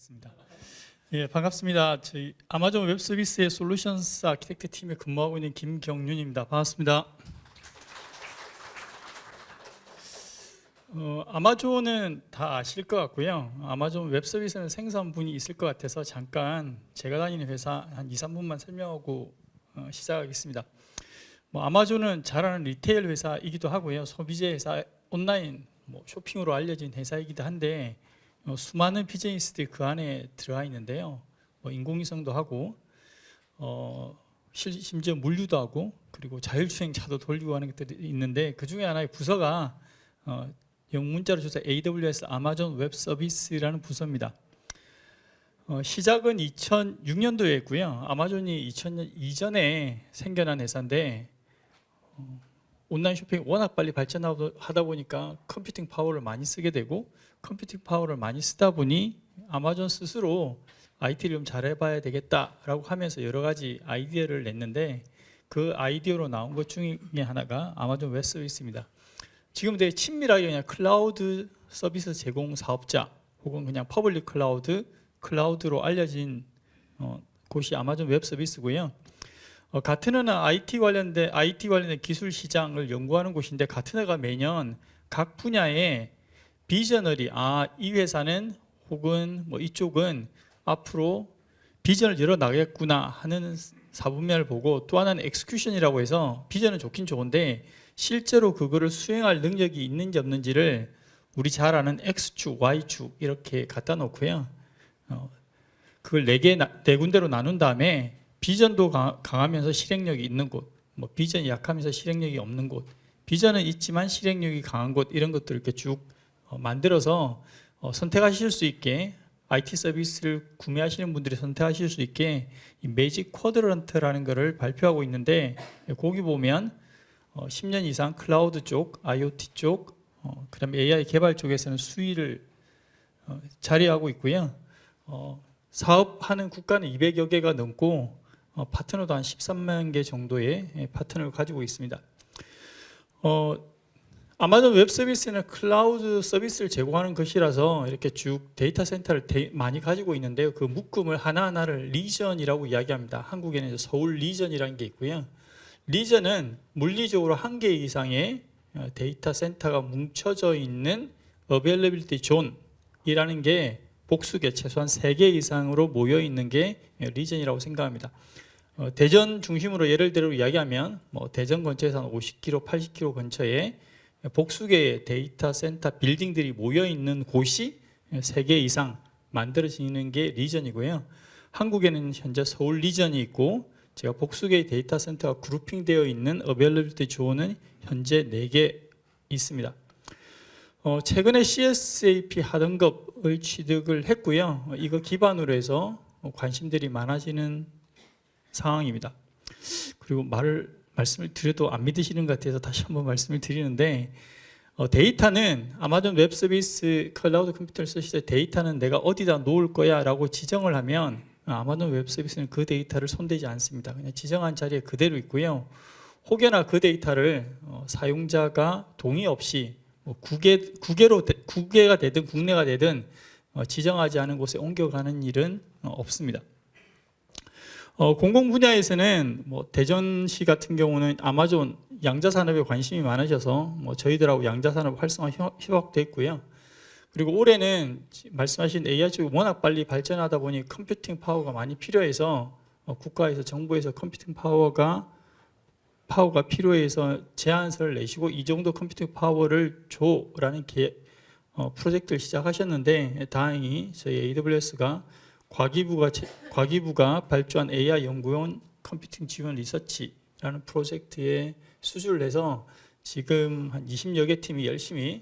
있습니다. 예, 반갑습니다. 저희 아마존 웹 서비스의 솔루션스 아키텍트 팀에 근무하고 있는 김경윤입니다. 반갑습니다. 아마존은 다 아실 것 같고요. 아마존 웹 서비스는 생산분이 있을 것 같아서 잠깐 제가 다니는 회사 한 2, 3분만 설명하고 시작하겠습니다. 아마존은 잘하는 리테일 회사이기도 하고요. 소비재 회사, 온라인 쇼핑으로 알려진 회사이기도 한데 수많은 비즈니스들이 그 안에 들어가 있는데요. 인공위성도 하고 심지어 물류도 하고 그리고 자율주행차도 돌리고 하는 것들이 있는데 그 중에 하나의 부서가 영문자로 줘서 AWS 아마존 웹 서비스라는 부서입니다. 시작은 2006년도에 했고요. 아마존이 2000년 이전에 생겨난 회사인데 온라인 쇼핑이 워낙 빨리 발전하다 보니까 컴퓨팅 파워를 많이 쓰게 되고 컴퓨팅 파워를 많이 쓰다 보니 아마존 스스로 IT를 좀 잘해봐야 되겠다라고 하면서 여러 가지 아이디어를 냈는데 그 아이디어로 나온 것 중에 하나가 아마존 웹 서비스입니다. 지금 되게 친밀하게 그냥 클라우드 서비스 제공 사업자 혹은 그냥 퍼블릭 클라우드로 알려진 곳이 아마존 웹 서비스고요. 가트너는 IT 관련된 기술 시장을 연구하는 곳인데 가트너가 매년 각 분야의 비저널이 이 회사는 혹은 이쪽은 앞으로 비전을 열어 나가겠구나 하는 사분면을 보고 또 하나는 엑스큐션이라고 해서 비전은 좋긴 좋은데 실제로 그거를 수행할 능력이 있는지 없는지를 우리 잘 아는 X축, Y축 이렇게 갖다 놓고요. 그걸 네 군데로 나눈 다음에 비전도 강하면서 실행력이 있는 곳, 비전이 약하면서 실행력이 없는 곳, 비전은 있지만 실행력이 강한 곳 이런 것들을 이렇게 쭉 만들어서 선택하실 수 있게 IT 서비스를 구매하시는 분들이 선택하실 수 있게 이 매직 쿼드런트라는 것을 발표하고 있는데 거기 보면 10년 이상 클라우드 쪽, IoT 쪽, 그다음에 AI 개발 쪽에서는 수위를 자리하고 있고요. 사업하는 국가는 200여 개가 넘고 파트너도 한 13만 개 정도의 파트너를 가지고 있습니다. 아마존 웹 서비스는 클라우드 서비스를 제공하는 것이라서 이렇게 쭉 데이터 센터를 많이 가지고 있는데요. 그 묶음을 하나하나를 리전이라고 이야기합니다. 한국에는 서울 리전이라는 게 있고요. 리전은 물리적으로 한 개 이상의 데이터 센터가 뭉쳐져 있는 어베일러빌리티 존이라는 게 복수계 최소한 3개 이상으로 모여 있는 게 리전이라고 생각합니다. 대전 중심으로 예를 들어 이야기하면 대전 근처에서 한 50km, 80km 근처에 복수계의 데이터 센터 빌딩들이 모여 있는 곳이 3개 이상 만들어지는 게 리전이고요. 한국에는 현재 서울 리전이 있고 제가 복수계의 데이터 센터가 그룹핑되어 있는 어베일러빌리티 존은 현재 4개 있습니다. 최근에 CSAP 하등급을 취득을 했고요. 이거 기반으로 해서 관심들이 많아지는 상황입니다. 그리고 말씀을 드려도 안 믿으시는 것 같아서 다시 한번 말씀을 드리는데 데이터는 아마존 웹 서비스 클라우드 컴퓨터를 쓰실 때 데이터는 내가 어디다 놓을 거야 라고 지정을 하면 아마존 웹 서비스는 그 데이터를 손대지 않습니다. 그냥 지정한 자리에 그대로 있고요. 혹여나 그 데이터를 사용자가 동의 없이 국외가 되든 국내가 되든 지정하지 않은 곳에 옮겨가는 일은 없습니다. 공공 분야에서는 대전시 같은 경우는 아마존 양자산업에 관심이 많으셔서 저희들하고 양자산업 활성화 협업도 했고요. 그리고 올해는 말씀하신 AI 쪽이 워낙 빨리 발전하다 보니 컴퓨팅 파워가 많이 필요해서 국가에서 정부에서 컴퓨팅 파워가 필요해서 제안서를 내시고 이 정도 컴퓨팅 파워를 줘라는 프로젝트를 시작하셨는데 다행히 저희 AWS가 과기부가 발주한 AI 연구용 컴퓨팅 지원 리서치라는 프로젝트에 수주를 해서 지금 한 20여 개 팀이 열심히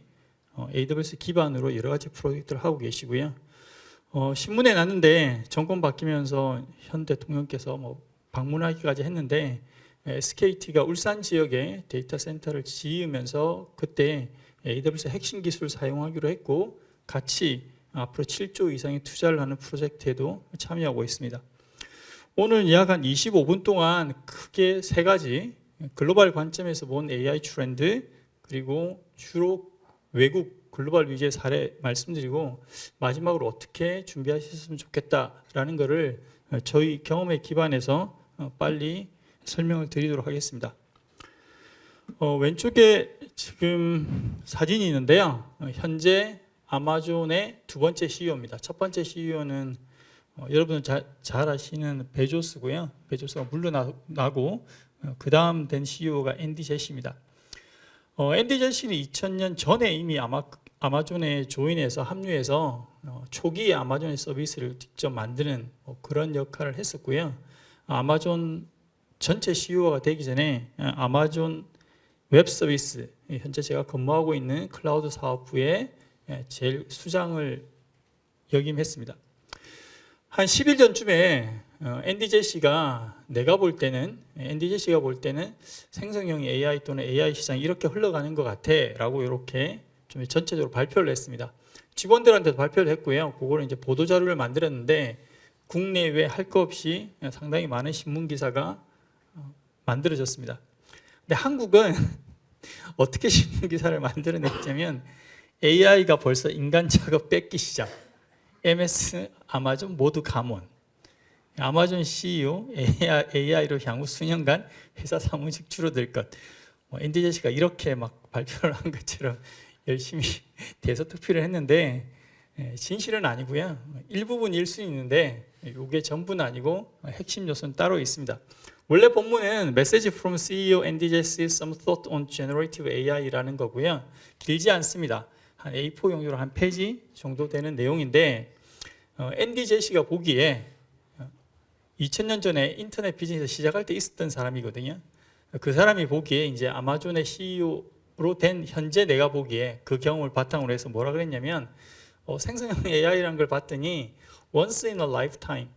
AWS 기반으로 여러 가지 프로젝트를 하고 계시고요. 신문에 났는데 정권 바뀌면서 현 대통령께서 방문하기까지 했는데 SKT가 울산 지역에 데이터 센터를 지으면서 그때 AWS 핵심 기술을 사용하기로 했고 같이 앞으로 7조 이상의 투자를 하는 프로젝트에도 참여하고 있습니다. 오늘 약 한 25분 동안 크게 3가지 글로벌 관점에서 본 AI 트렌드 그리고 주로 외국 글로벌 위주의 사례 말씀드리고 마지막으로 어떻게 준비하셨으면 좋겠다라는 것을 저희 경험에 기반해서 빨리 설명을 드리도록 하겠습니다. 왼쪽에 지금 사진이 있는데요. 현재 아마존의 두 번째 CEO입니다. 첫 번째 CEO는 여러분은 잘 아시는 베조스고요. 베조스가 물러나고 그 다음 된 CEO가 앤디 제시입니다. 앤디 제시는 2000년 전에 이미 아마존에 조인해서 합류해서 초기에 아마존의 서비스를 직접 만드는 그런 역할을 했었고요. 아마존 전체 CEO가 되기 전에 아마존 웹 서비스, 현재 제가 근무하고 있는 클라우드 사업부의 제일 수장을 역임했습니다. 한 10일 전쯤에 앤디 제시가 볼 때는 생성형 AI 또는 AI 시장이 이렇게 흘러가는 것 같아 라고 이렇게 좀 전체적으로 발표를 했습니다. 직원들한테도 발표를 했고요. 그거를 이제 보도자료를 만들었는데 국내외 할 거 없이 상당히 많은 신문 기사가 만들어졌습니다. 근데 한국은 어떻게 신문 기사를 만들어냈냐면 AI가 벌써 인간 작업 뺏기 시작. MS, 아마존 모두 감원. 아마존 CEO, AI로 향후 수년간 회사 사무직 줄어들 것. 앤디 제시가 이렇게 막 발표를 한 것처럼 열심히 대서특필을 했는데 진실은 아니고요. 일부분일 수 있는데 이게 전부는 아니고 핵심 요소는 따로 있습니다. 원래 본문은 Message from CEO 앤디 제시 Some Thought on Generative AI라는 거고요. 길지 않습니다. 한 A4 용지로 한 페이지 정도 되는 내용인데 앤디 제시가 보기에 2000년 전에 인터넷 비즈니스 시작할 때 있었던 사람이거든요. 그 사람이 보기에 이제 아마존의 CEO로 된 현재 내가 보기에 그 경험을 바탕으로 해서 뭐라 그랬냐면 생성형 AI라는 걸 봤더니 once in a lifetime,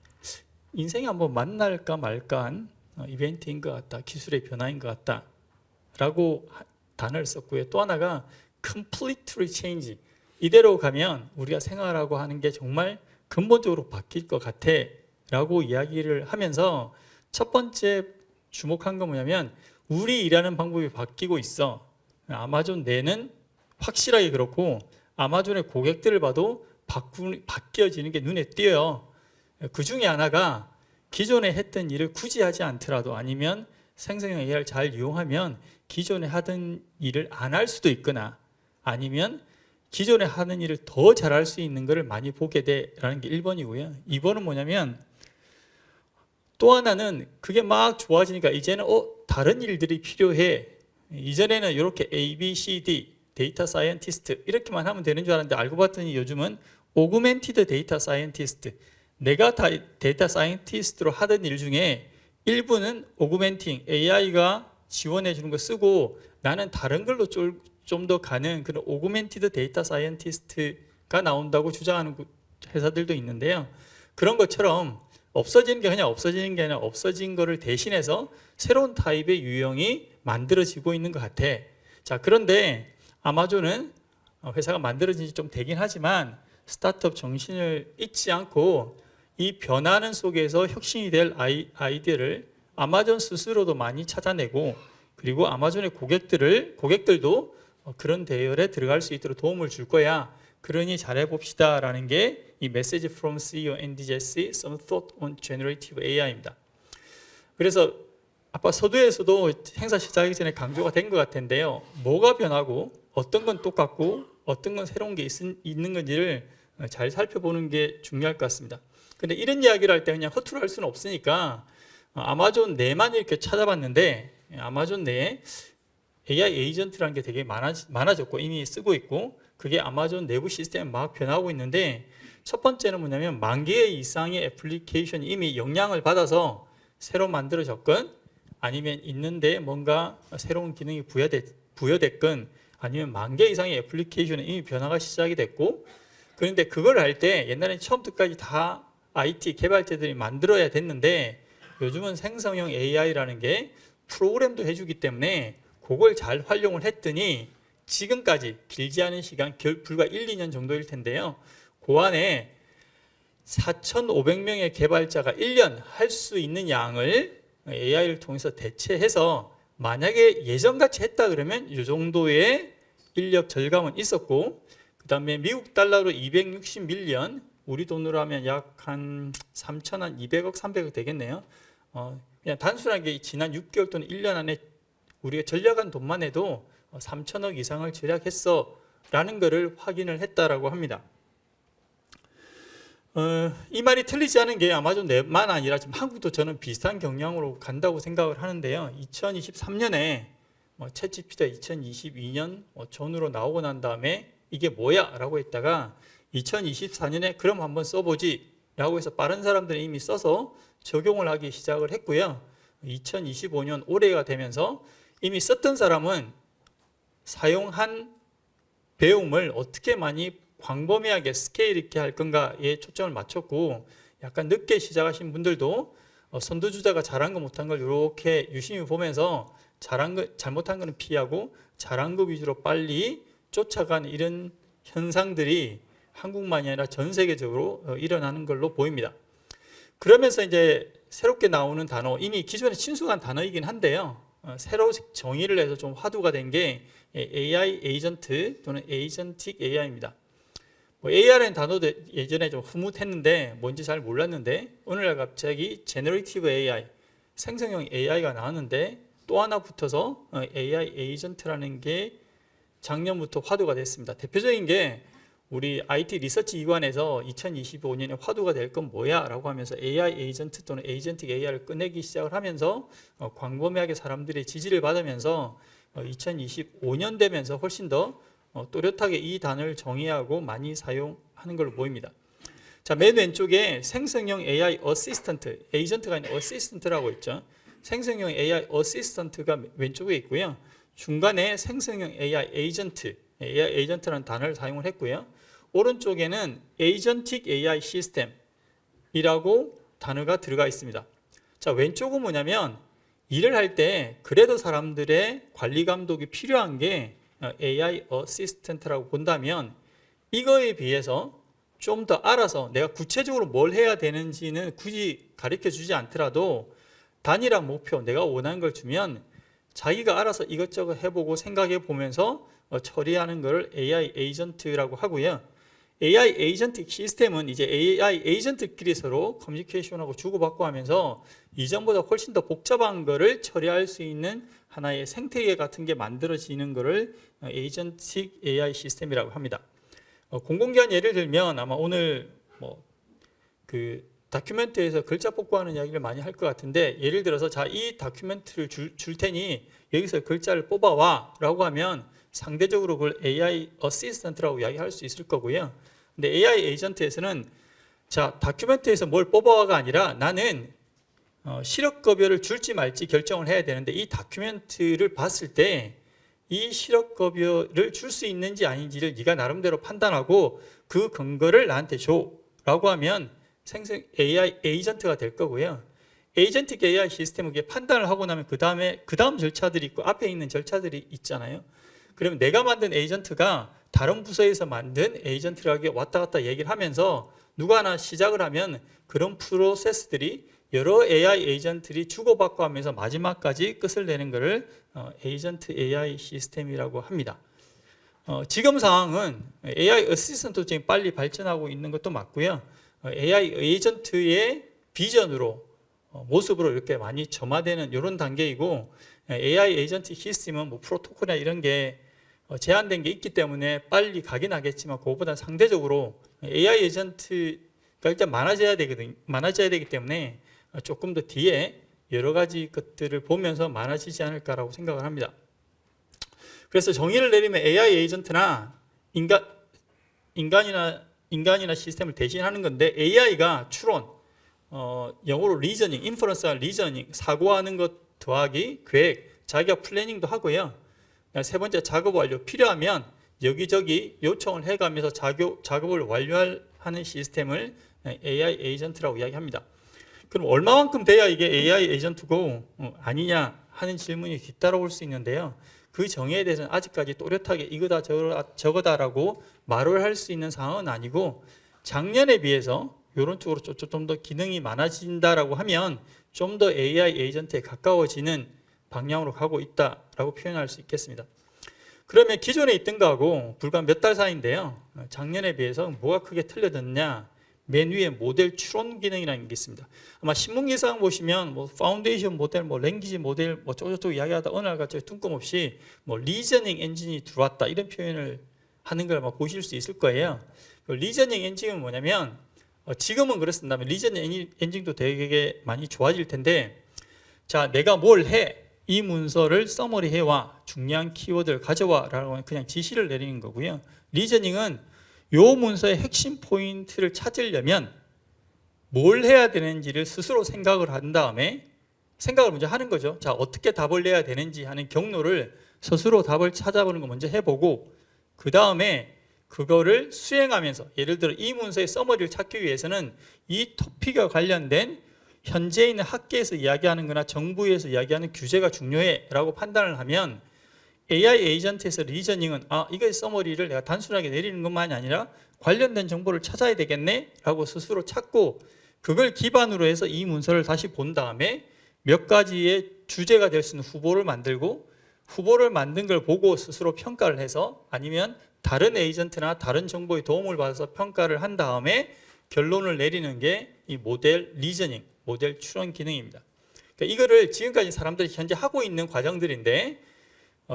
인생에 한번 만날까 말까한 이벤트인 것 같다. 기술의 변화인 것 같다 라고 단어를 썼고요. 또 하나가 completely change, 이대로 가면 우리가 생활하고 하는 게 정말 근본적으로 바뀔 것 같아 라고 이야기를 하면서 첫 번째 주목한 건 뭐냐면 우리 일하는 방법이 바뀌고 있어. 아마존 내는 확실하게 그렇고 아마존의 고객들을 봐도 바뀌어지는 게 눈에 띄어요. 그 중에 하나가 기존에 했던 일을 굳이 하지 않더라도 아니면 생성형 AI를 잘 이용하면 기존에 하던 일을 안 할 수도 있거나 아니면 기존에 하는 일을 더 잘할 수 있는 것을 많이 보게 돼라는 게 1번이고요. 2번은 뭐냐면 또 하나는 그게 막 좋아지니까 이제는 다른 일들이 필요해. 이전에는 이렇게 A, B, C, D 데이터 사이언티스트 이렇게만 하면 되는 줄 알았는데 알고 봤더니 요즘은 오그멘티드 데이터 사이언티스트, 내가 데이터 사이언티스트로 하던 일 중에 일부는 오그멘팅, AI가 지원해 주는 거 쓰고 나는 다른 걸로 좀 더 가는 그런 오그멘티드 데이터 사이언티스트가 나온다고 주장하는 회사들도 있는데요. 그런 것처럼 없어지는 게 그냥 없어지는 게 아니라 없어진 거를 대신해서 새로운 타입의 유형이 만들어지고 있는 것 같아. 자, 그런데 아마존은 회사가 만들어진 지 좀 되긴 하지만 스타트업 정신을 잊지 않고 이 변화는 속에서 혁신이 될 아이디어를 아마존 스스로도 많이 찾아내고 그리고 아마존의 고객들도 그런 대열에 들어갈 수 있도록 도움을 줄 거야. 그러니 잘해봅시다 라는 게 이 Message from CEO 앤디 제시 Some Thought on Generative AI입니다. 그래서 아까 서두에서도 행사 시작하기 전에 강조가 된 것 같은데요. 뭐가 변하고 어떤 건 똑같고 어떤 건 새로운 게 있는 건지를 잘 살펴보는 게 중요할 것 같습니다. 근데 이런 이야기를 할 때 그냥 허투루 할 수는 없으니까 아마존 내만 이렇게 찾아봤는데 아마존 내에 AI 에이전트라는 게 되게 많아졌고 이미 쓰고 있고 그게 아마존 내부 시스템에 막 변하고 있는데 첫 번째는 뭐냐면 10,000개 이상의 애플리케이션이 이미 영향을 받아서 새로 만들어졌건 아니면 있는데 뭔가 새로운 기능이 부여됐건 아니면 10,000개 이상의 애플리케이션이 이미 변화가 시작이 됐고 그런데 그걸 할 때 옛날엔 처음부터까지 다 IT 개발자들이 만들어야 됐는데 요즘은 생성형 AI라는 게 프로그램도 해주기 때문에 그걸 잘 활용을 했더니 지금까지 길지 않은 시간 불과 1, 2년 정도일 텐데요. 그 안에 4,500명의 개발자가 1년 할 수 있는 양을 AI를 통해서 대체해서 만약에 예전같이 했다 그러면 이 정도의 인력 절감은 있었고 그 다음에 미국 달러로 260밀리언, 우리 돈으로 하면 약 한 3,200억, 300억 되겠네요. 그냥 단순하게 지난 6개월 또는 1년 안에 우리가 절약한 돈만 해도 3천억 이상을 절약했어 라는 것을 확인을 했다라고 합니다. 이 말이 틀리지 않은 게 아마존만 아니라 지금 한국도 저는 비슷한 경향으로 간다고 생각을 하는데요. 2023년에 챗GPT가 2022년 전후로 나오고 난 다음에 이게 뭐야? 라고 했다가 2024년에 그럼 한번 써보지 라고 해서 빠른 사람들이 이미 써서 적용을 하기 시작을 했고요. 2025년 올해가 되면서 이미 썼던 사람은 사용한 배움을 어떻게 많이 광범위하게 스케일 있게 할 건가에 초점을 맞췄고, 약간 늦게 시작하신 분들도 선두주자가 잘한 거 못한 걸 이렇게 유심히 보면서 잘못한 거는 피하고 잘한 거 위주로 빨리 쫓아가는 이런 현상들이 한국만이 아니라 전 세계적으로 일어나는 걸로 보입니다. 그러면서 이제 새롭게 나오는 단어, 이미 기존에 친숙한 단어이긴 한데요. 새로 정의를 해서 좀 화두가 된 게 AI 에이전트 또는 에이전틱 AI입니다. AI라는 단어도 예전에 좀 흐뭇했는데 뭔지 잘 몰랐는데 오늘날 갑자기 제너레이티브 AI, 생성형 AI가 나왔는데 또 하나 붙어서 AI 에이전트라는 게 작년부터 화두가 됐습니다. 대표적인 게 우리 IT 리서치 기관에서 2025년에 화두가 될 건 뭐야? 라고 하면서 AI 에이전트 또는 에이전틱 AI를 꺼내기 시작을 하면서 광범위하게 사람들의 지지를 받으면서 2025년 되면서 훨씬 더 또렷하게 이 단어를 정의하고 많이 사용하는 걸로 보입니다. 자, 맨 왼쪽에 생성형 AI 어시스턴트, 에이전트가 아닌 어시스턴트라고 있죠. 생성형 AI 어시스턴트가 왼쪽에 있고요. 중간에 생성형 AI 에이전트, AI 에이전트라는 단어를 사용을 했고요. 오른쪽에는 에이전틱 AI 시스템이라고 단어가 들어가 있습니다. 자, 왼쪽은 뭐냐면 일을 할 때 그래도 사람들의 관리 감독이 필요한 게 AI 어시스턴트라고 본다면 이거에 비해서 좀 더 알아서 내가 구체적으로 뭘 해야 되는지는 굳이 가르쳐 주지 않더라도 단일한 목표, 내가 원하는 걸 주면 자기가 알아서 이것저것 해보고 생각해 보면서 처리하는 걸 AI 에이전트라고 하고요. AI 에이전틱 시스템은 이제 AI 에이전트끼리 서로 커뮤니케이션하고 주고받고 하면서 이전보다 훨씬 더 복잡한 거를 처리할 수 있는 하나의 생태계 같은 게 만들어지는 거를 에이전틱 AI 시스템이라고 합니다. 공공기관 예를 들면 아마 오늘 그 다큐멘트에서 글자 뽑고하는 이야기를 많이 할 것 같은데, 예를 들어서 자, 이 다큐멘트를 줄 테니 여기서 글자를 뽑아와 라고 하면 상대적으로 그걸 AI 어시스턴트라고 이야기할 수 있을 거고요. 근데 AI 에이전트에서는 자, 다큐멘트에서 뭘 뽑아와가 아니라 나는 시력급여를 줄지 말지 결정을 해야 되는데 이 다큐멘트를 봤을 때 이 시력급여를 줄 수 있는지 아닌지를 네가 나름대로 판단하고 그 근거를 나한테 줘 라고 하면 생성 AI 에이전트가 될 거고요. 에이전틱 AI 시스템은 판단을 하고 나면 그 다음 절차들이 있고 앞에 있는 절차들이 있잖아요. 그러면 내가 만든 에이전트가 다른 부서에서 만든 에이전트라고 왔다 갔다 얘기를 하면서 누가 하나 시작을 하면 그런 프로세스들이 여러 AI 에이전트들이 주고받고 하면서 마지막까지 끝을 내는 것을 에이전트 AI 시스템이라고 합니다. 지금 상황은 AI 어시스턴트 지금 빨리 발전하고 있는 것도 맞고요. AI 에이전트의 비전으로 모습으로 이렇게 많이 점화되는 이런 단계이고, AI 에이전트 시스템은 프로토콜이나 이런 게 제한된 게 있기 때문에 빨리 가긴 하겠지만 그거보다 상대적으로 AI 에이전트가 일단 많아져야 되기 때문에 조금 더 뒤에 여러 가지 것들을 보면서 많아지지 않을까라고 생각을 합니다. 그래서 정의를 내리면 AI 에이전트나 인간이나 시스템을 대신하는 건데, AI가 추론, 영어로 리저닝, 인퍼런스와 리저닝, 사고하는 것 더하기 계획, 자기가 플래닝도 하고요. 세 번째, 작업 완료, 필요하면 여기저기 요청을 해가면서 작업을 완료하는 시스템을 AI 에이전트라고 이야기합니다. 그럼 얼마만큼 돼야 이게 AI 에이전트고 아니냐 하는 질문이 뒤따라올 수 있는데요. 그 정의에 대해서는 아직까지 또렷하게 이거다 저거다라고 말을 할 수 있는 상황은 아니고, 작년에 비해서 이런 쪽으로 좀 더 기능이 많아진다라고 하면 좀 더 AI 에이전트에 가까워지는 방향으로 가고 있다라고 표현할 수 있겠습니다. 그러면 기존에 있던 거하고 불과 몇 달 사이인데요. 작년에 비해서 뭐가 크게 틀려졌냐? 맨 위에 모델 추론 기능이라는 게 있습니다. 아마 신문 기사항 보시면 뭐 파운데이션 모델, 뭐 랭귀지 모델, 뭐 쪼쪼쪼 이야기하다 어느 날 갑자기 뜬금없이 뭐 리저닝 엔진이 들어왔다 이런 표현을 하는 걸 아마 보실 수 있을 거예요. 리저닝 엔진은 뭐냐면 지금은 그렇습니다. 리저닝 엔진도 되게 많이 좋아질 텐데, 자 내가 뭘 해? 이 문서를 서머리 해와 중요한 키워드를 가져와 라고 그냥 지시를 내리는 거고요. 리저닝은 요 문서의 핵심 포인트를 찾으려면 뭘 해야 되는지를 스스로 생각을 한 다음에 생각을 먼저 하는 거죠. 자 어떻게 답을 내야 되는지 하는 경로를 스스로 답을 찾아보는 거 먼저 해보고, 그 다음에 그거를 수행하면서, 예를 들어 이 문서의 서머리를 찾기 위해서는 이 토픽과 관련된 현재 있는 학계에서 이야기하는 거나 정부에서 이야기하는 규제가 중요해 라고 판단을 하면 AI 에이전트에서 리저닝은 이거의 서머리를 내가 단순하게 내리는 것만이 아니라 관련된 정보를 찾아야 되겠네 라고 스스로 찾고, 그걸 기반으로 해서 이 문서를 다시 본 다음에 몇 가지의 주제가 될 수 있는 후보를 만들고, 후보를 만든 걸 보고 스스로 평가를 해서, 아니면 다른 에이전트나 다른 정보의 도움을 받아서 평가를 한 다음에 결론을 내리는 게 이 모델 리저닝, 모델 추론 기능입니다. 그러니까 이거를 지금까지 사람들이 현재 하고 있는 과정들인데,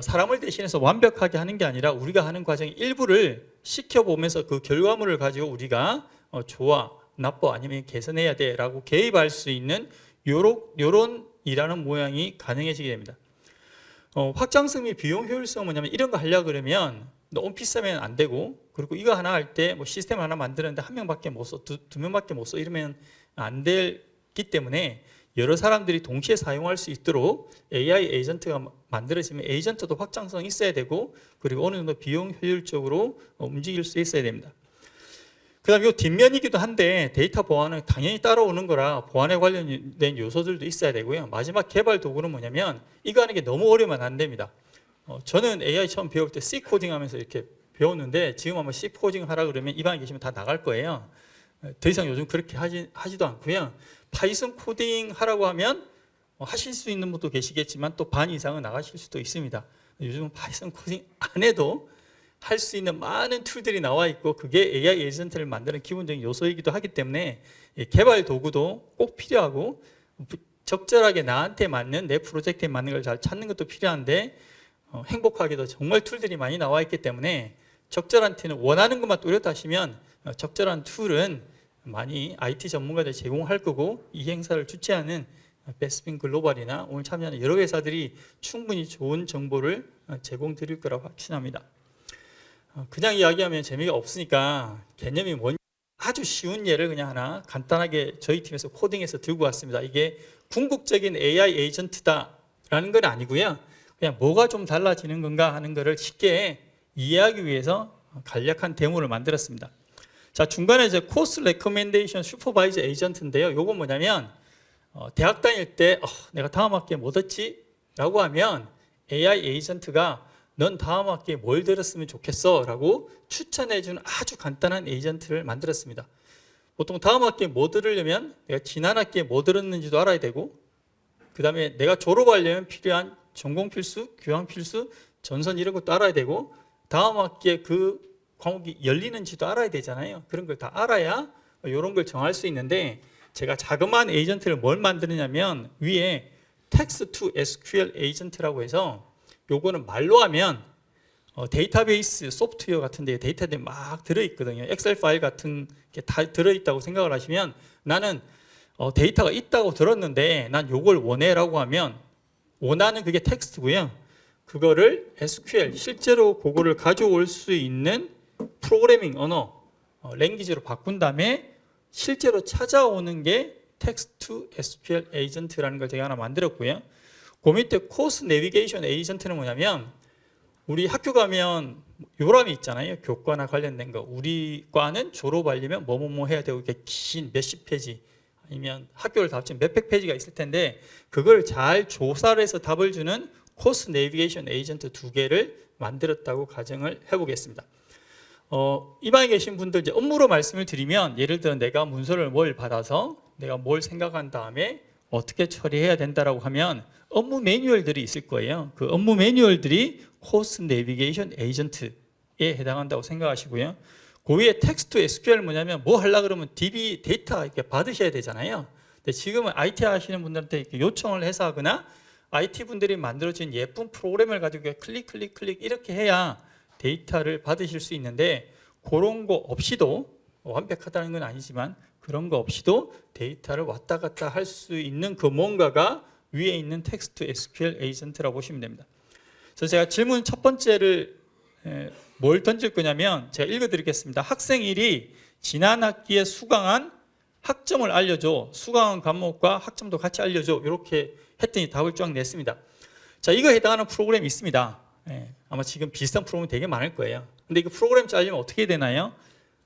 사람을 대신해서 완벽하게 하는 게 아니라 우리가 하는 과정의 일부를 시켜보면서 그 결과물을 가지고 우리가 좋아, 나빠, 아니면 개선해야 돼 라고 개입할 수 있는 요런 일하는 모양이 가능해지게 됩니다. 확장성 및 비용 효율성은 뭐냐면, 이런 거 하려고 그러면 너무 비싸면 안 되고, 그리고 이거 하나 할 때 뭐 시스템 하나 만드는데 한 명밖에 못 써, 두 명밖에 못 써 이러면 안 되기 때문에 여러 사람들이 동시에 사용할 수 있도록 AI 에이전트가 만들어지면 에이전트도 확장성이 있어야 되고, 그리고 어느 정도 비용 효율적으로 움직일 수 있어야 됩니다. 그 다음에 이 뒷면이기도 한데 데이터 보안은 당연히 따라오는 거라 보안에 관련된 요소들도 있어야 되고요. 마지막 개발 도구는 뭐냐면, 이거 하는 게 너무 어려우면 안 됩니다. 저는 AI 처음 배울 때 C 코딩 하면서 이렇게 배웠는데, 지금 아마 C 코딩 하라 그러면 이 방에 계시면 다 나갈 거예요. 더 이상 요즘 그렇게 하지도 않고요. 파이썬 코딩 하라고 하면 하실 수 있는 분도 계시겠지만 또 반 이상은 나가실 수도 있습니다. 요즘은 파이썬 코딩 안 해도 할 수 있는 많은 툴들이 나와 있고, 그게 AI 에이전트를 만드는 기본적인 요소이기도 하기 때문에 개발 도구도 꼭 필요하고, 적절하게 나한테 맞는, 내 프로젝트에 맞는 걸 잘 찾는 것도 필요한데, 행복하게도 정말 툴들이 많이 나와 있기 때문에 적절한 툴은 원하는 것만 또렷 하시면 적절한 툴은 많이 IT 전문가들이 제공할 거고, 이 행사를 주최하는 베스핀 글로벌이나 오늘 참여하는 여러 회사들이 충분히 좋은 정보를 제공 드릴 거라고 확신합니다. 그냥 이야기하면 재미가 없으니까 개념이 뭔지 아주 쉬운 예를 그냥 하나 간단하게 저희 팀에서 코딩해서 들고 왔습니다. 이게 궁극적인 AI 에이전트다라는 건 아니고요. 그냥 뭐가 좀 달라지는 건가 하는 거를 쉽게 이해하기 위해서 간략한 데모를 만들었습니다. 자, 중간에 이제 코스 레커멘데이션 슈퍼바이저 에이전트인데요. 요건 뭐냐면, 대학 다닐 때 내가 다음 학기에 뭐 듣지? 라고 하면 AI 에이전트가 넌 다음 학기에 뭘 들었으면 좋겠어? 라고 추천해주는 아주 간단한 에이전트를 만들었습니다. 보통 다음 학기에 뭐 들으려면 내가 지난 학기에 뭐 들었는지도 알아야 되고, 그 다음에 내가 졸업하려면 필요한 전공 필수, 교양 필수, 전선 이런 것도 알아야 되고, 다음 학기에 그 과목이 열리는지도 알아야 되잖아요. 그런 걸 다 알아야 이런 걸 정할 수 있는데, 제가 자그마한 에이전트를 뭘 만드느냐면, 위에 텍스트 투 SQL 에이전트라고 해서, 요거는 말로 하면 데이터베이스 소프트웨어 같은 데 데이터들이 막 들어있거든요. 엑셀 파일 같은 게 다 들어있다고 생각을 하시면, 나는 데이터가 있다고 들었는데 난 요걸 원해 라고 하면, 원하는 그게 텍스트고요. 그거를 SQL, 실제로 그거를 가져올 수 있는 프로그래밍 언어, 랭귀지로 바꾼 다음에 실제로 찾아오는 게 텍스트 SQL 에이전트라는 걸 제가 하나 만들었고요. 그 밑에 코스 내비게이션 에이전트는 뭐냐면, 우리 학교 가면 요람이 있잖아요. 교과나 관련된 거. 우리 과는 졸업하려면 뭐뭐뭐 해야 되고, 이렇게 긴 몇십 페이지 아니면 학교를 다 합치면 몇백 페이지가 있을 텐데, 그걸 잘 조사를 해서 답을 주는 코스 내비게이션 에이전트 2개를 만들었다고 가정을 해보겠습니다. 이 방에 계신 분들 이제 업무로 말씀을 드리면, 예를 들어 내가 문서를 뭘 받아서 내가 뭘 생각한 다음에 어떻게 처리해야 된다라고 하면 업무 매뉴얼들이 있을 거예요. 그 업무 매뉴얼들이 코스 내비게이션 에이전트에 해당한다고 생각하시고요. 그 위에 텍스트 SQL 뭐냐면 뭐 하려고 그러면 DB 데이터 이렇게 받으셔야 되잖아요. 근데 지금은 IT 하시는 분들한테 이렇게 요청을 해서 하거나 IT 분들이 만들어진 예쁜 프로그램을 가지고 클릭 이렇게 해야 데이터를 받으실 수 있는데 그런 거 없이도 완벽하다는 건 아니지만 그런 거 없이도 데이터를 왔다 갔다 할 수 있는 그 뭔가가 위에 있는 텍스트 SQL 에이전트라고 보시면 됩니다. 그래서 제가 질문 첫 번째를 뭘 던질 거냐면 제가 읽어드리겠습니다. 학생 1이 지난 학기에 수강한 학점을 알려줘. 수강한 과목과 학점도 같이 알려줘. 이렇게 했더니 답을 쫙 냈습니다. 자, 이거 해당하는 프로그램이 있습니다. 아마 지금 비슷한 프로그램이 되게 많을 거예요. 근데 이거 프로그램 짜려면 어떻게 되나요?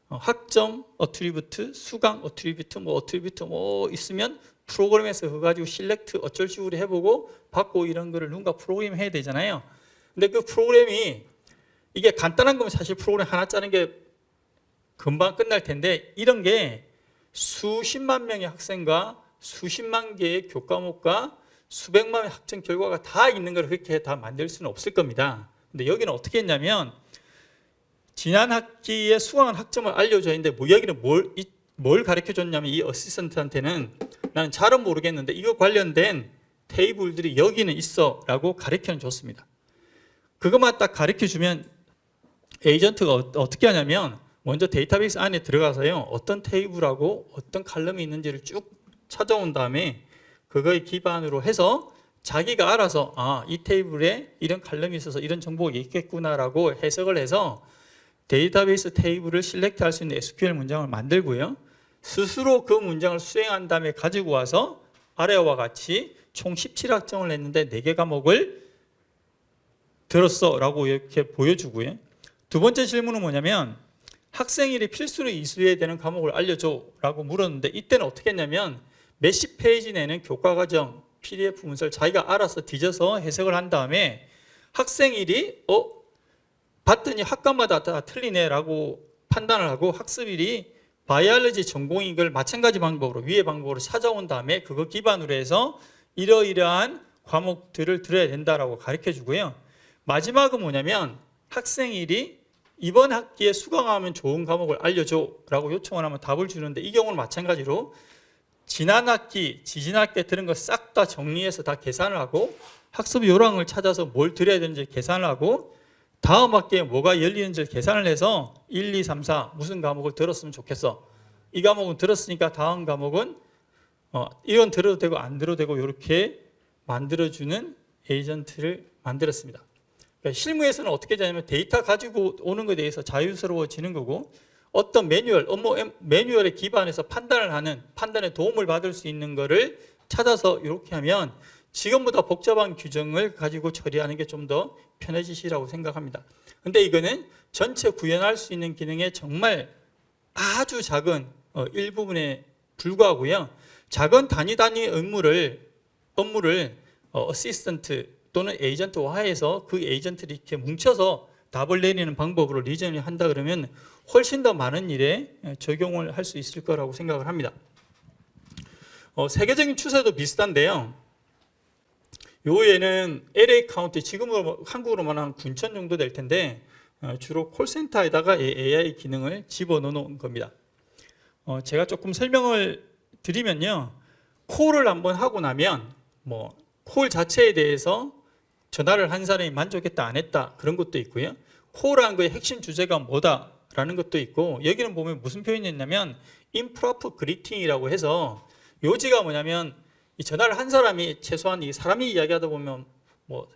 학점 어트리뷰트, 수강 어트리뷰트, 어트리뷰트 있으면 프로그램에서 그거 가지고 실렉트 어쩔 식으로 해보고 받고 이런 거를 누군가 프로그램 해야 되잖아요. 근데 그 프로그램이 이게 간단한 거면 사실 프로그램 하나 짜는 게 금방 끝날 텐데 이런 게 수십만 명의 학생과 수십만 개의 교과목과 수백만의 학점 결과가 다 있는 걸 그렇게 다 만들 수는 없을 겁니다. 근데 여기는 어떻게 했냐면 지난 학기에 수강한 학점을 알려줘야 했는데 여기는 뭘 가르쳐 줬냐면 이 어시스턴트한테는 나는 잘은 모르겠는데 이거 관련된 테이블들이 여기는 있어 라고 가르쳐 줬습니다. 그것만 딱 가르쳐 주면 에이전트가 어떻게 하냐면 먼저 데이터베이스 안에 들어가서요 어떤 테이블하고 어떤 칼럼이 있는지를 쭉 찾아온 다음에 그거에 기반으로 해서 자기가 알아서 이 테이블에 이런 칼럼이 있어서 이런 정보가 있겠구나라고 해석을 해서 데이터베이스 테이블을 실렉트할 수 있는 SQL 문장을 만들고요. 스스로 그 문장을 수행한 다음에 가지고 와서 아래와 같이 총 17학점을 냈는데 4개 과목을 들었어 라고 이렇게 보여주고요. 두 번째 질문은 뭐냐면 학생일이 필수로 이수해야 되는 과목을 알려줘 라고 물었는데 이때는 어떻게 했냐면 몇십 페이지 내는 교과과정 PDF 문서를 자기가 알아서 뒤져서 해석을 한 다음에 학생일이 봤더니 학과마다 다 틀리네 라고 판단을 하고 학습일이 바이올로지 전공인 걸 마찬가지 방법으로 위의 방법으로 찾아온 다음에 그거 기반으로 해서 이러이러한 과목들을 들어야 된다라고 가르쳐 주고요. 마지막은 뭐냐면 학생일이 이번 학기에 수강하면 좋은 과목을 알려줘 라고 요청을 하면 답을 주는데 이 경우는 마찬가지로 지난 학기, 지지난 학기에 들은 거 싹 다 정리해서 다 계산을 하고 학습 요령을 찾아서 뭘 들어야 되는지 계산을 하고 다음 학기에 뭐가 열리는지 계산을 해서 1, 2, 3, 4 무슨 과목을 들었으면 좋겠어. 이 과목은 들었으니까 다음 과목은 이건 들어도 되고 안 들어도 되고 이렇게 만들어주는 에이전트를 만들었습니다. 그러니까 실무에서는 어떻게 되냐면 데이터 가지고 오는 것에 대해서 자유스러워지는 거고 어떤 매뉴얼, 업무 매뉴얼에 기반해서 판단을 하는 판단에 도움을 받을 수 있는 거를 찾아서 이렇게 하면 지금보다 복잡한 규정을 가지고 처리하는 게 좀 더 편해지시라고 생각합니다. 근데 이거는 전체 구현할 수 있는 기능의 정말 아주 작은 일부분에 불과하고요. 작은 단위 업무를 어시스턴트 또는 에이전트화해서 그 에이전트를 이렇게 뭉쳐서 답을 내리는 방법으로 리저닝 한다 그러면 훨씬 더 많은 일에 적용을 할 수 있을 거라고 생각을 합니다. 세계적인 추세도 비슷한데요. 요에는 LA 카운티, 지금으로 한국으로 말하면 군청 정도 될 텐데 주로 콜센터에다가 AI 기능을 집어넣은 겁니다. 제가 조금 설명을 드리면요. 콜을 한번 하고 나면 콜 자체에 대해서 전화를 한 사람이 만족했다 안 했다 그런 것도 있고요. 콜한 거의 핵심 주제가 뭐다라는 것도 있고 여기는 보면 무슨 표현이 있냐면 improper greeting이라고 해서 요지가 뭐냐면 이 전화를 한 사람이 최소한 이 사람이 이야기하다 보면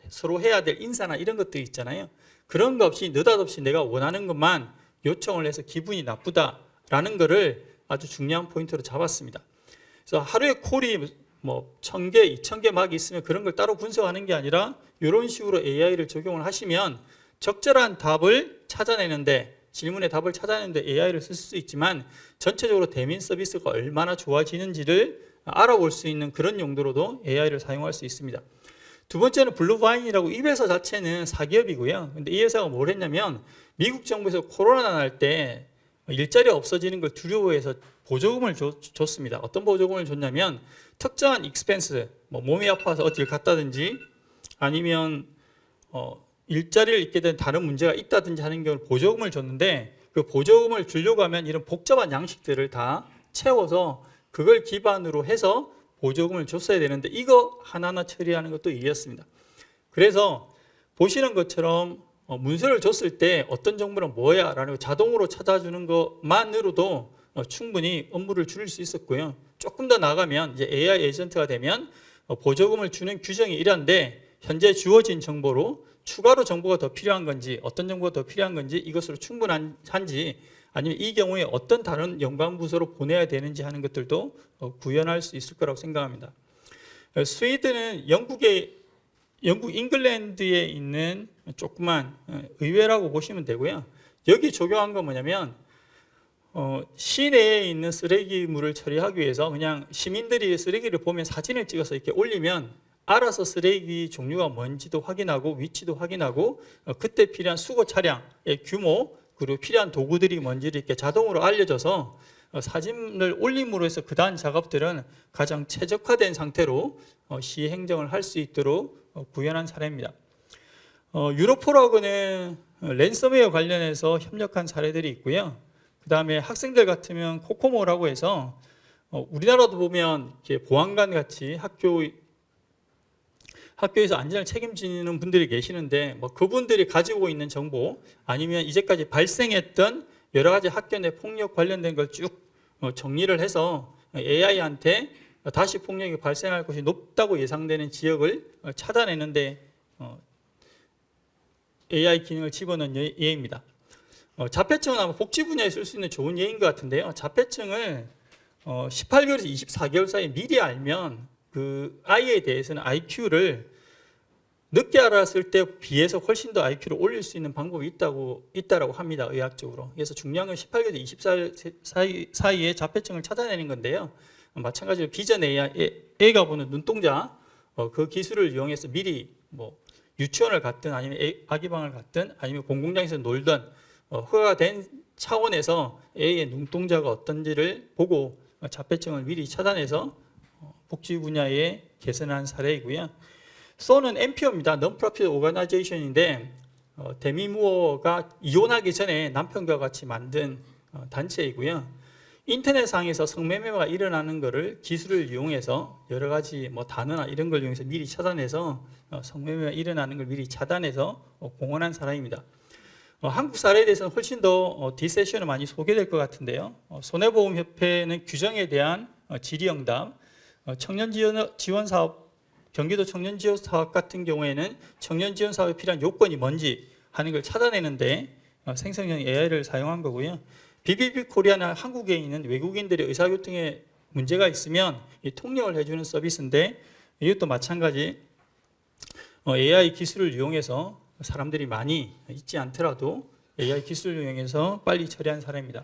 서로 해야 될 인사나 이런 것들이 있잖아요. 그런 거 없이 느닷없이 내가 원하는 것만 요청을 해서 기분이 나쁘다라는 거를 아주 중요한 포인트로 잡았습니다. 그래서 하루에 콜이 1000개, 2000개 막 있으면 그런 걸 따로 분석하는 게 아니라 이런 식으로 AI를 적용을 하시면 적절한 답을 찾아내는데 질문의 답을 찾아내는데 AI를 쓸 수 있지만 전체적으로 대민 서비스가 얼마나 좋아지는지를 알아볼 수 있는 그런 용도로도 AI를 사용할 수 있습니다. 두 번째는 블루바인이라고 이 회사 자체는 사기업이고요. 근데 이 회사가 뭘 했냐면 미국 정부에서 코로나 날 때 일자리가 없어지는 걸 두려워해서 보조금을 줬습니다. 어떤 보조금을 줬냐면 특정한 익스펜스, 뭐 몸이 아파서 어디를 갔다든지 아니면 일자리를 잃게 된 다른 문제가 있다든지 하는 경우를 보조금을 줬는데, 그 보조금을 주려고 하면 이런 복잡한 양식들을 다 채워서 그걸 기반으로 해서 보조금을 줬어야 되는데 이거 하나하나 처리하는 것도 일이었습니다. 그래서 보시는 것처럼 문서를 줬을 때 어떤 정보는 뭐야 라는 거 자동으로 찾아주는 것만으로도 충분히 업무를 줄일 수 있었고요. 조금 더 나가면 이제 AI 에이전트가 되면 보조금을 주는 규정이 이런데 현재 주어진 정보로 추가로 정보가 더 필요한 건지, 어떤 정보가 더 필요한 건지, 이것으로 충분한지, 아니면 이 경우에 어떤 다른 연관 부서로 보내야 되는지 하는 것들도 구현할 수 있을 거라고 생각합니다. 스웨이드는 영국 잉글랜드에 있는 조그만 의회라고 보시면 되고요. 여기 적용한 건 뭐냐면 시내에 있는 쓰레기물을 처리하기 위해서 그냥 시민들이 쓰레기를 보면 사진을 찍어서 이렇게 올리면 알아서 쓰레기 종류가 뭔지도 확인하고 위치도 확인하고 그때 필요한 수거 차량의 규모 그리고 필요한 도구들이 뭔지를 이렇게 자동으로 알려줘서 사진을 올림으로 해서 그 다음 작업들은 가장 최적화된 상태로 시 행정을 할 수 있도록 구현한 사례입니다. 유로폴하고는 랜섬웨어 관련해서 협력한 사례들이 있고요. 그 다음에 학생들 같으면 코코모라고 해서 우리나라도 보면 이렇게 보안관 같이 학교에서 안전을 책임지는 분들이 계시는데 뭐 그분들이 가지고 있는 정보 아니면 이제까지 발생했던 여러 가지 학교 내 폭력 관련된 걸 쭉 정리를 해서 AI한테 다시 폭력이 발생할 것이 높다고 예상되는 지역을 찾아내는데 AI 기능을 집어넣은 예입니다. 자폐증은 아마 복지 분야에 쓸 수 있는 좋은 예인 것 같은데요. 자폐증을 18개월에서 24개월 사이에 미리 알면 그 아이에 대해서는 IQ를 늦게 알았을 때 비해서 훨씬 더 IQ를 올릴 수 있는 방법이 있다라고 합니다. 의학적으로. 그래서 중요한 건 18개월에서 24살 사이에 자폐증을 찾아내는 건데요. 마찬가지로 비전 애가 보는 눈동자 그 기술을 이용해서 미리 뭐 유치원을 갔든 아니면 아기방을 갔든 아니면 공공장에서 놀든 허가된 차원에서 A의 눈동자가 어떤지를 보고 자폐증을 미리 찾아내서 복지 분야에 개선한 사례이고요. 소는 NPO입니다. Non-profit organization인데 데미 무어가 이혼하기 전에 남편과 같이 만든 단체이고요. 인터넷상에서 성매매가 일어나는 것을 기술을 이용해서 여러 가지 뭐 단어나 이런 걸 이용해서 미리 찾아내서 성매매가 일어나는 걸 미리 차단해서 공헌한 사람입니다. 한국 사례에 대해서는 훨씬 더 뒷세션에 많이 소개될 것 같은데요. 손해보험협회는 규정에 대한 질의응답, 청년지원사업, 경기도 청년지원사업 같은 경우에는 청년지원사업에 필요한 요건이 뭔지 하는 걸 찾아내는데 생성형 AI를 사용한 거고요. BBB 코리아는 한국에 있는 외국인들의 의사소통에 문제가 있으면 통역을 해주는 서비스인데 이것도 마찬가지 AI 기술을 이용해서 사람들이 많이 있지 않더라도 AI 기술을 이용해서 빨리 처리한 사례입니다.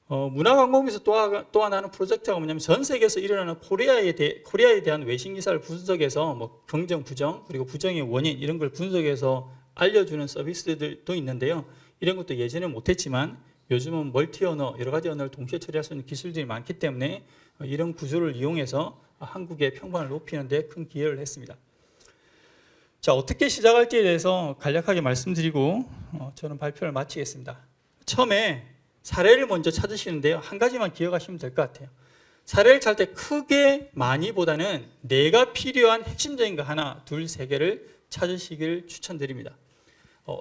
문화관광부에서 또 하나는 프로젝트가 뭐냐면 전 세계에서 일어나는 코리아에 대한 외신 기사를 분석해서 뭐 긍정, 부정 그리고 부정의 원인 이런 걸 분석해서 알려주는 서비스들도 있는데요. 이런 것도 예전에 못했지만 요즘은 멀티 언어 여러 가지 언어를 동시에 처리할 수 있는 기술들이 많기 때문에 이런 구조를 이용해서 한국의 평판을 높이는 데 큰 기여를 했습니다. 자, 어떻게 시작할지에 대해서 간략하게 말씀드리고 저는 발표를 마치겠습니다. 처음에 사례를 먼저 찾으시는데요. 한 가지만 기억하시면 될 것 같아요. 사례를 찾을 때 크게 많이보다는 내가 필요한 핵심적인 거 하나, 둘, 세 개를 찾으시길 추천드립니다.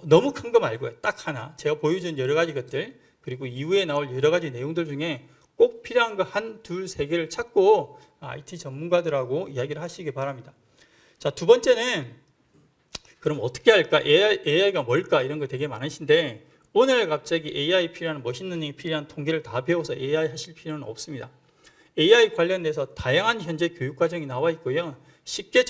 너무 큰 거 말고요. 딱 하나. 제가 보여준 여러 가지 것들 그리고 이후에 나올 여러 가지 내용들 중에 꼭 필요한 거 한, 둘, 세 개를 찾고 IT 전문가들하고 이야기를 하시기 바랍니다. 자, 두 번째는 그럼 어떻게 할까? AI가 뭘까? 이런 거 되게 많으신데 오늘 갑자기 AI 필요한 머신러닝이 필요한 통계를 다 배워서 AI 하실 필요는 없습니다. AI 관련돼서 다양한 현재 교육과정이 나와 있고요. 쉽게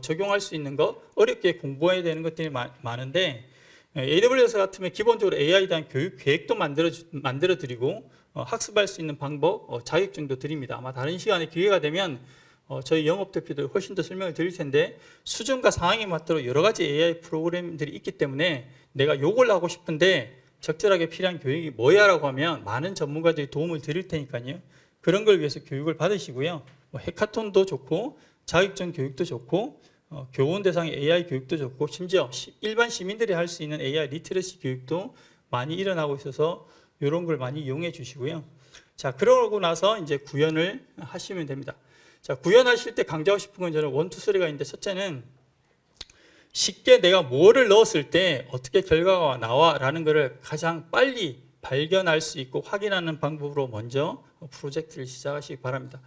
적용할 수 있는 거, 어렵게 공부해야 되는 것들이 많은데 AWS 같으면 기본적으로 AI에 대한 교육 계획도 만들어 드리고 학습할 수 있는 방법, 자격증도 드립니다. 아마 다른 시간에 기회가 되면 저희 영업대표들 훨씬 더 설명을 드릴 텐데 수준과 상황에 맞도록 여러 가지 AI 프로그램들이 있기 때문에 내가 요걸 하고 싶은데 적절하게 필요한 교육이 뭐야라고 하면 많은 전문가들이 도움을 드릴 테니까요. 그런 걸 위해서 교육을 받으시고요. 뭐 해카톤도 좋고 자격증 교육도 좋고 교원 대상의 AI 교육도 좋고 심지어 일반 시민들이 할 수 있는 AI 리터러시 교육도 많이 일어나고 있어서 이런 걸 많이 이용해 주시고요. 자, 그러고 나서 이제 구현을 하시면 됩니다. 자, 구현하실 때 강조하고 싶은 건 저는 1, 2, 3가 있는데 첫째는 쉽게 내가 뭐를 넣었을 때 어떻게 결과가 나와라는 것을 가장 빨리 발견할 수 있고 확인하는 방법으로 먼저 프로젝트를 시작하시기 바랍니다.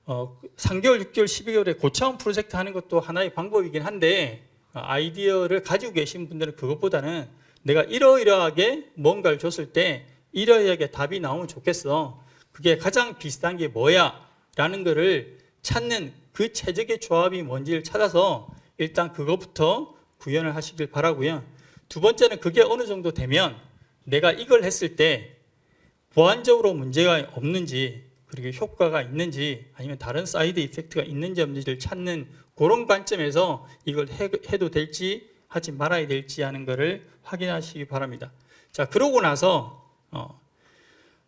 3개월, 6개월, 12개월에 고차원 프로젝트 하는 것도 하나의 방법이긴 한데 아이디어를 가지고 계신 분들은 그것보다는 내가 이러이러하게 뭔가를 줬을 때 이러이러하게 답이 나오면 좋겠어. 그게 가장 비슷한 게 뭐야? 라는 거를 찾는 그 최적의 조합이 뭔지를 찾아서 일단 그것부터 구현을 하시길 바라고요. 두 번째는 그게 어느 정도 되면 내가 이걸 했을 때 보안적으로 문제가 없는지 그리고 효과가 있는지 아니면 다른 사이드 이펙트가 있는지 없는지를 찾는 그런 관점에서 이걸 해도 될지 하지 말아야 될지 하는 것을 확인하시기 바랍니다. 자, 그러고 나서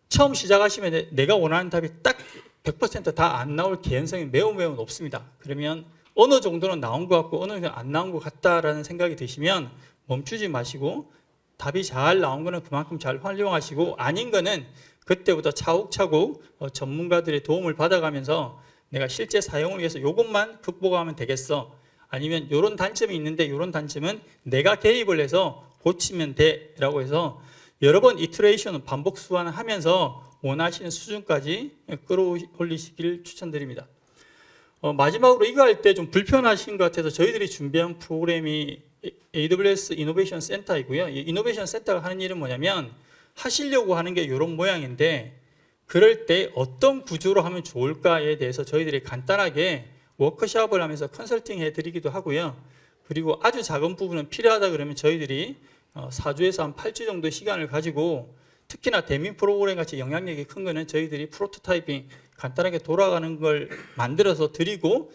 처음 시작하시면 내가 원하는 답이 딱 100% 다 안 나올 개연성이 매우 높습니다. 그러면 어느 정도는 나온 것 같고 어느 정도는 안 나온 것 같다라는 생각이 드시면 멈추지 마시고 답이 잘 나온 거는 그만큼 잘 활용하시고 아닌 거는 그때부터 차곡차곡 전문가들의 도움을 받아가면서 내가 실제 사용을 위해서 이것만 극복하면 되겠어. 아니면 이런 단점이 있는데 이런 단점은 내가 개입을 해서 고치면 돼 라고 해서 여러 번 이터레이션 반복 수완을 하면서 원하시는 수준까지 끌어올리시기를 추천드립니다. 마지막으로 이거 할 때 좀 불편하신 것 같아서 저희들이 준비한 프로그램이 AWS 이노베이션 센터이고요. 이 이노베이션 센터가 하는 일은 뭐냐면 하시려고 하는 게 이런 모양인데 그럴 때 어떤 구조로 하면 좋을까에 대해서 저희들이 간단하게 워크숍을 하면서 컨설팅 해드리기도 하고요. 그리고 아주 작은 부분은 필요하다 그러면 저희들이 4주에서 한 8주 정도 시간을 가지고 특히나 대민 프로그램 같이 영향력이 큰 거는 저희들이 프로토타이핑 간단하게 돌아가는 걸 만들어서 드리고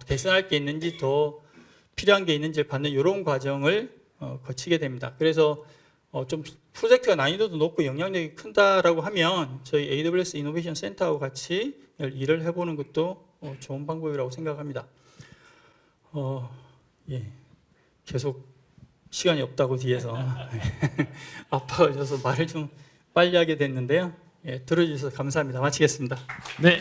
개선할 게 있는지 더 필요한 게 있는지를 받는 이런 과정을 거치게 됩니다. 그래서 좀 프로젝트가 난이도도 높고 영향력이 큰다라고 하면 저희 AWS 이노베이션 센터하고 같이 일을 해보는 것도 좋은 방법이라고 생각합니다. 예, 계속 시간이 없다고 뒤에서 아파져서 말을 좀 빨리 하게 됐는데요. 예, 들어주셔서 감사합니다. 마치겠습니다. 네.